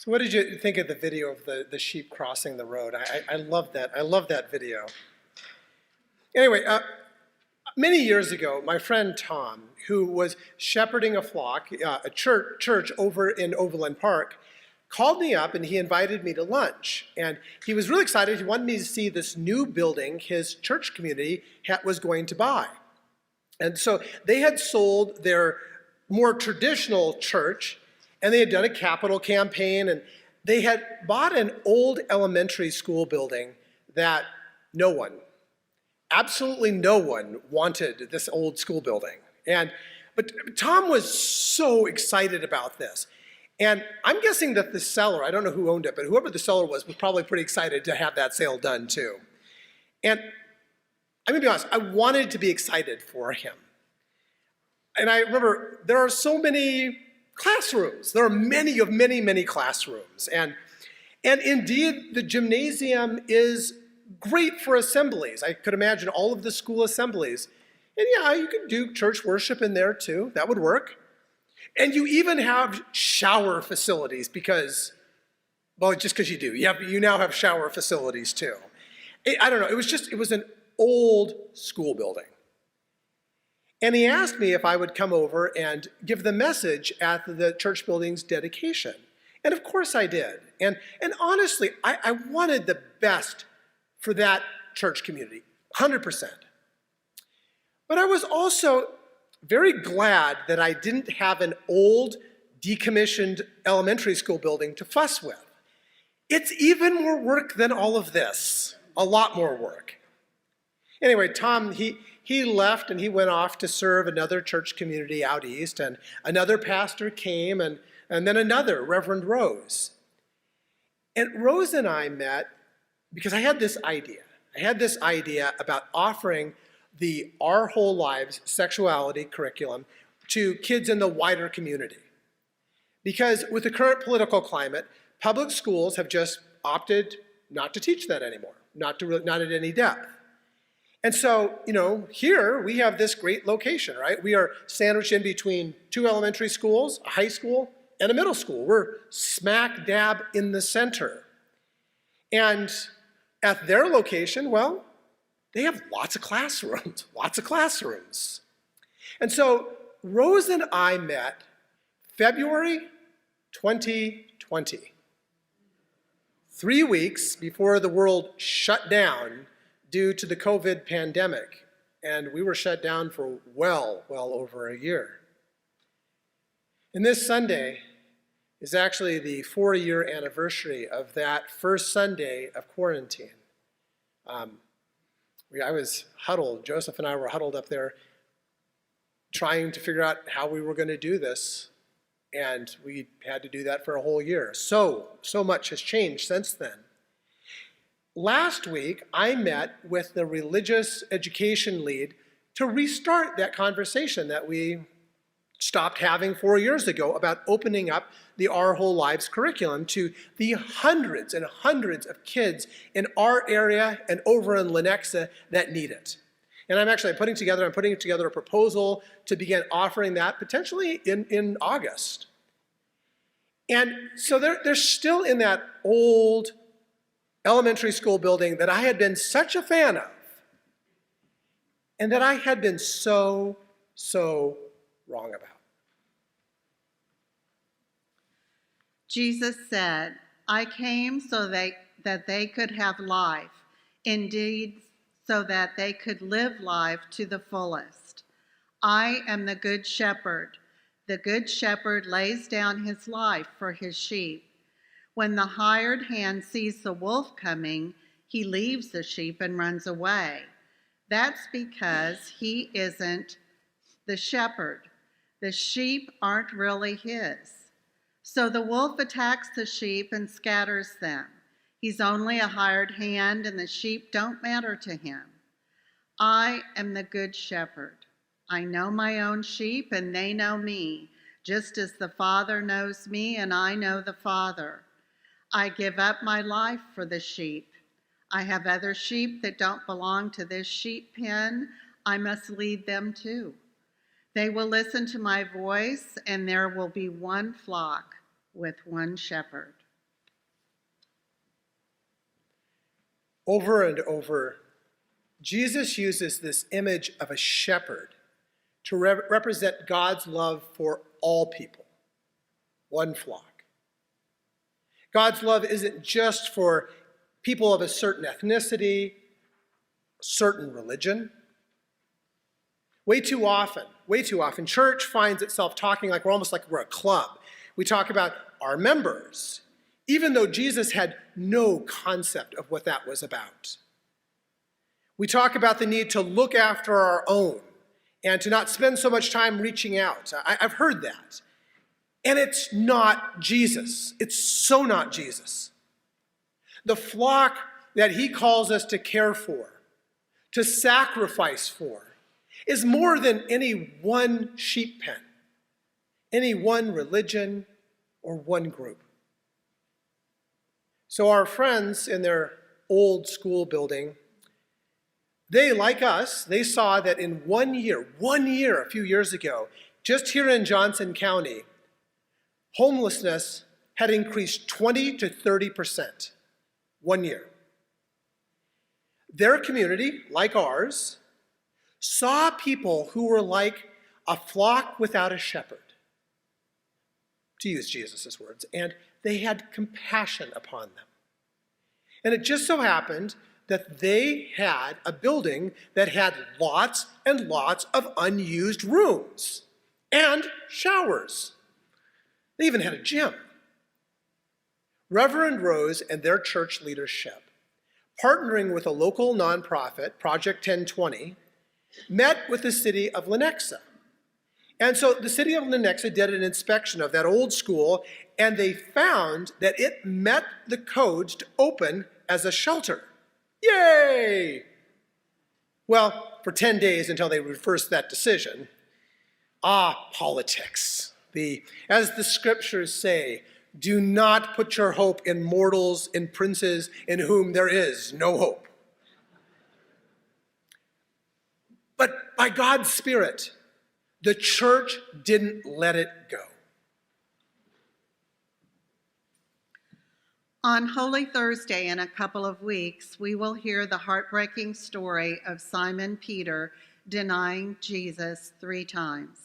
So what did you think of the video of the sheep crossing the road? I love that. I love that video. Anyway, many years ago, my friend Tom, who was shepherding a flock, a church over in Overland Park, called me up and he invited me to lunch. And he was really excited. He wanted me to see this new building his church community was going to buy. And so they had sold their more traditional church, and they had done a capital campaign, and they had bought an old elementary school building that absolutely no one wanted this old school building. But Tom was so excited about this. And I'm guessing that the seller, I don't know who owned it, but whoever the seller was probably pretty excited to have that sale done too. And I'm gonna be honest, I wanted to be excited for him. And I remember there are so many classrooms. There are many classrooms. And indeed, the gymnasium is great for assemblies. I could imagine all of the school assemblies. And yeah, you could do church worship in there too. That would work. And you even have shower facilities because, well, just because you do. You now have shower facilities too. I don't know, it was an old school building. And he asked me if I would come over and give the message at the church building's dedication. And of course I did. And honestly, I wanted the best for that church community, 100%. But I was also very glad that I didn't have an old, decommissioned elementary school building to fuss with. It's even more work than all of this, a lot more work. Anyway, Tom, he left and he went off to serve another church community out east, and another pastor came, and then another, Reverend Rose. And Rose and I met because I had this idea. I had this idea about offering the Our Whole Lives sexuality curriculum to kids in the wider community. Because with the current political climate, public schools have just opted not to teach that anymore, not at any depth. And so, here we have this great location, right? We are sandwiched in between two elementary schools, a high school, and a middle school. We're smack dab in the center. And at their location, well, they have lots of classrooms. And so Rose and I met February 2020, 3 weeks before the world shut down due to the COVID pandemic, and we were shut down for well over a year. And this Sunday is actually the 4-year anniversary of that first Sunday of quarantine. I was huddled, Joseph and I were huddled up there trying to figure out how we were going to do this, and we had to do that for a whole year. So much has changed since then. Last week, I met with the religious education lead to restart that conversation that we stopped having 4 years ago about opening up the Our Whole Lives curriculum to the hundreds and hundreds of kids in our area and over in Lenexa that need it. And I'm putting together a proposal to begin offering that potentially in August. And so they're still in that old elementary school building that I had been such a fan of, and that I had been so wrong about. Jesus said, I came so that they could have life, indeed, so that they could live life to the fullest. I am the good shepherd. The good shepherd lays down his life for his sheep. When the hired hand sees the wolf coming, he leaves the sheep and runs away. That's because he isn't the shepherd. The sheep aren't really his. So the wolf attacks the sheep and scatters them. He's only a hired hand, and the sheep don't matter to him. I am the good shepherd. I know my own sheep, and they know me, just as the Father knows me, and I know the Father. I give up my life for the sheep. I have other sheep that don't belong to this sheep pen. I must lead them too. They will listen to my voice, and there will be one flock with one shepherd. Over and over, Jesus uses this image of a shepherd to represent God's love for all people, one flock. God's love isn't just for people of a certain ethnicity, certain religion. Way too often, church finds itself talking like we're a club. We talk about our members, even though Jesus had no concept of what that was about. We talk about the need to look after our own and to not spend so much time reaching out. I've heard that. And it's not Jesus. It's so not Jesus. The flock that he calls us to care for, to sacrifice for, is more than any one sheep pen, any one religion, or one group. So our friends in their old school building, they, like us, they saw that in 1 year, a few years ago, just here in Johnson County, homelessness had increased 20 to 30%. 1 year. Their community, like ours, saw people who were like a flock without a shepherd, to use Jesus' words, and they had compassion upon them. And it just so happened that they had a building that had lots and lots of unused rooms and showers. They even had a gym. Reverend Rose and their church leadership, partnering with a local nonprofit, Project 1020, met with the city of Lenexa. And so the city of Lenexa did an inspection of that old school, and they found that it met the codes to open as a shelter. Yay! Well, for 10 days until they reversed that decision. Politics. As the scriptures say, do not put your hope in mortals, in princes, in whom there is no hope. But by God's Spirit, the church didn't let it go. On Holy Thursday, in a couple of weeks, we will hear the heartbreaking story of Simon Peter denying Jesus 3 times.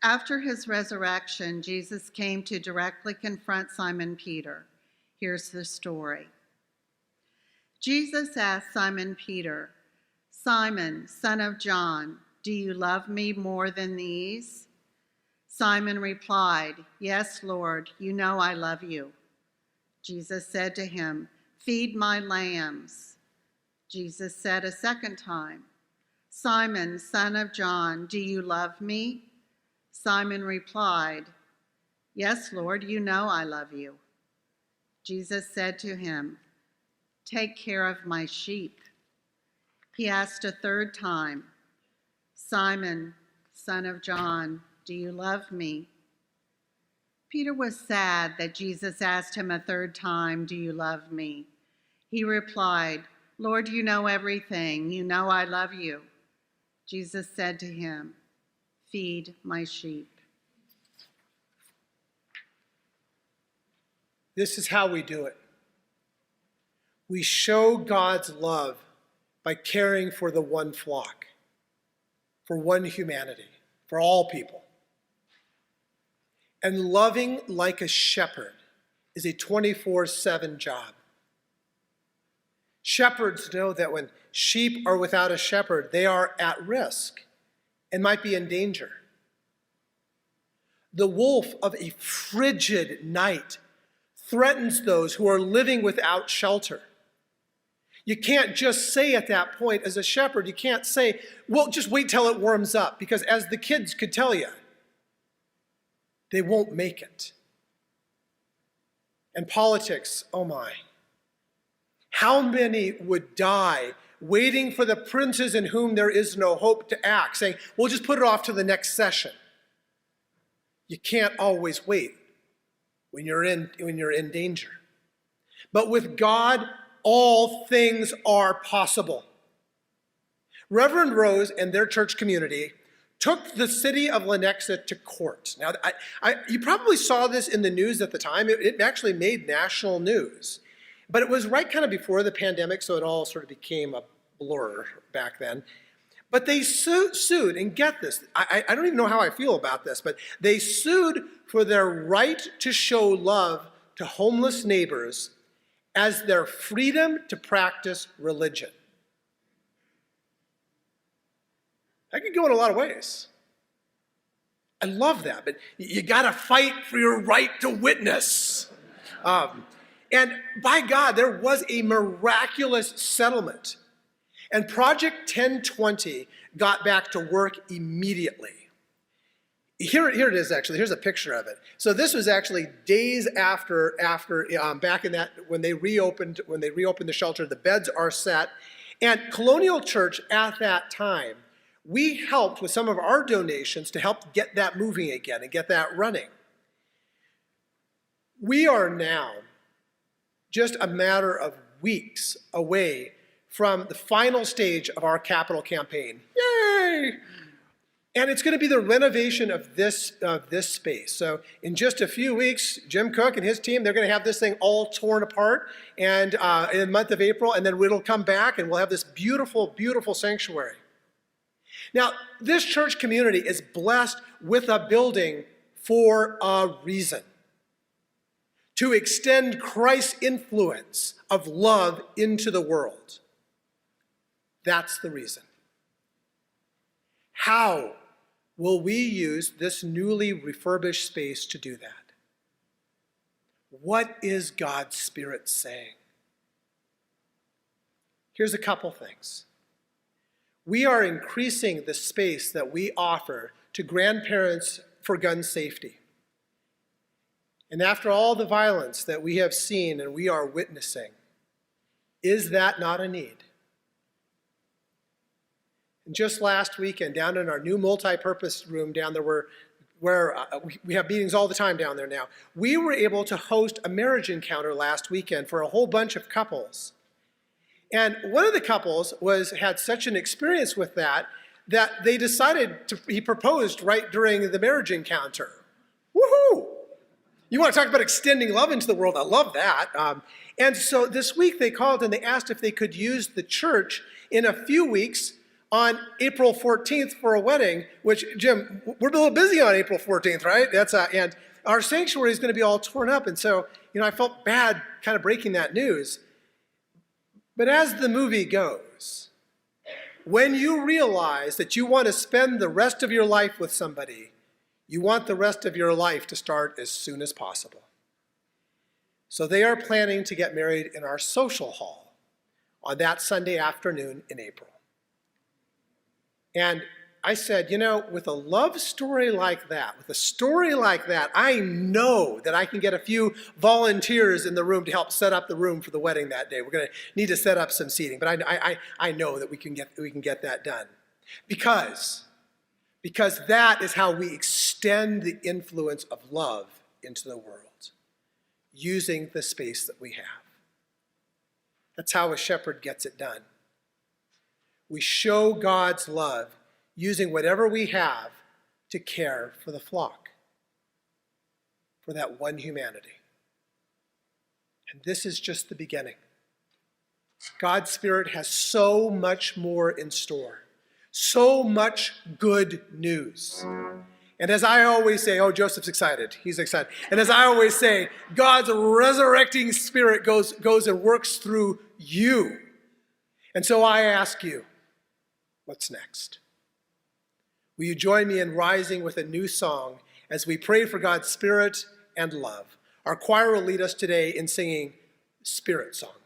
After his resurrection, Jesus came to directly confront Simon Peter. Here's the story. Jesus asked Simon Peter, "Simon, son of John, do you love me more than these?" Simon replied, "Yes, Lord, you know I love you." Jesus said to him, "Feed my lambs." Jesus said a second time, "Simon, son of John, do you love me?" Simon replied, "Yes, Lord, you know I love you." Jesus said to him, "Take care of my sheep." He asked a third time, "Simon, son of John, do you love me?" Peter was sad that Jesus asked him a third time, "Do you love me?" He replied, "Lord, you know everything. You know I love you." Jesus said to him, "Feed my sheep." This is how we do it. We show God's love by caring for the one flock, for one humanity, for all people. And loving like a shepherd is a 24/7 job. Shepherds know that when sheep are without a shepherd, they are at risk and might be in danger. The wolf of a frigid night threatens those who are living without shelter. You can't just say at that point as a shepherd, you can't say, well, just wait till it warms up, because as the kids could tell you, they won't make it. And politics, oh my. How many would die waiting for the princes in whom there is no hope to act, saying, we'll just put it off to the next session. You can't always wait when you're in danger. But with God, all things are possible. Reverend Rose and their church community took the city of Lenexa to court. Now, you probably saw this in the news at the time. It actually made national news. But it was right kind of before the pandemic, so it all sort of became a blur back then. But they sued, and get this, I don't even know how I feel about this, but they sued for their right to show love to homeless neighbors as their freedom to practice religion. That could go in a lot of ways. I love that, but you gotta fight for your right to witness. And by God, there was a miraculous settlement. And Project 1020 got back to work immediately. Here it is, actually. Here's a picture of it. So this was actually days after back in that when they reopened the shelter. The beds are set, and Colonial Church at that time, we helped with some of our donations to help get that moving again and get that running. We are now just a matter of weeks away from the final stage of our capital campaign. Yay! And it's going to be the renovation of this space. So in just a few weeks, Jim Cook and his team, they're going to have this thing all torn apart and in the month of April, and then it'll come back and we'll have this beautiful, beautiful sanctuary. Now, this church community is blessed with a building for a reason. To extend Christ's influence of love into the world. That's the reason. How will we use this newly refurbished space to do that? What is God's Spirit saying? Here's a couple things. We are increasing the space that we offer to grandparents for gun safety. And after all the violence that we have seen and we are witnessing, is that not a need? And just last weekend, down in our new multi-purpose room down there where we have meetings all the time down there now, we were able to host a marriage encounter last weekend for a whole bunch of couples. And one of the couples had such an experience with that they decided he proposed right during the marriage encounter. Woohoo! You want to talk about extending love into the world? I love that. And so this week they called and they asked if they could use the church in a few weeks on April 14th for a wedding, which, Jim, we're a little busy on April 14th, right? And our sanctuary is going to be all torn up. And so, I felt bad kind of breaking that news. But as the movie goes, when you realize that you want to spend the rest of your life with somebody, you want the rest of your life to start as soon as possible. So they are planning to get married in our social hall on that Sunday afternoon in April. And I said, with a love story like that, with a story like that, I know that I can get a few volunteers in the room to help set up the room for the wedding that day. We're going to need to set up some seating, but I know that we can get that done. Because that is how we extend the influence of love into the world, using the space that we have. That's how a shepherd gets it done. We show God's love using whatever we have to care for the flock, for that one humanity. And this is just the beginning. God's Spirit has so much more in store, so much good news. And as I always say, oh, Joseph's excited. He's excited. And as I always say, God's resurrecting Spirit goes and works through you. And so I ask you, what's next? Will you join me in rising with a new song as we pray for God's Spirit and love? Our choir will lead us today in singing Spirit Song.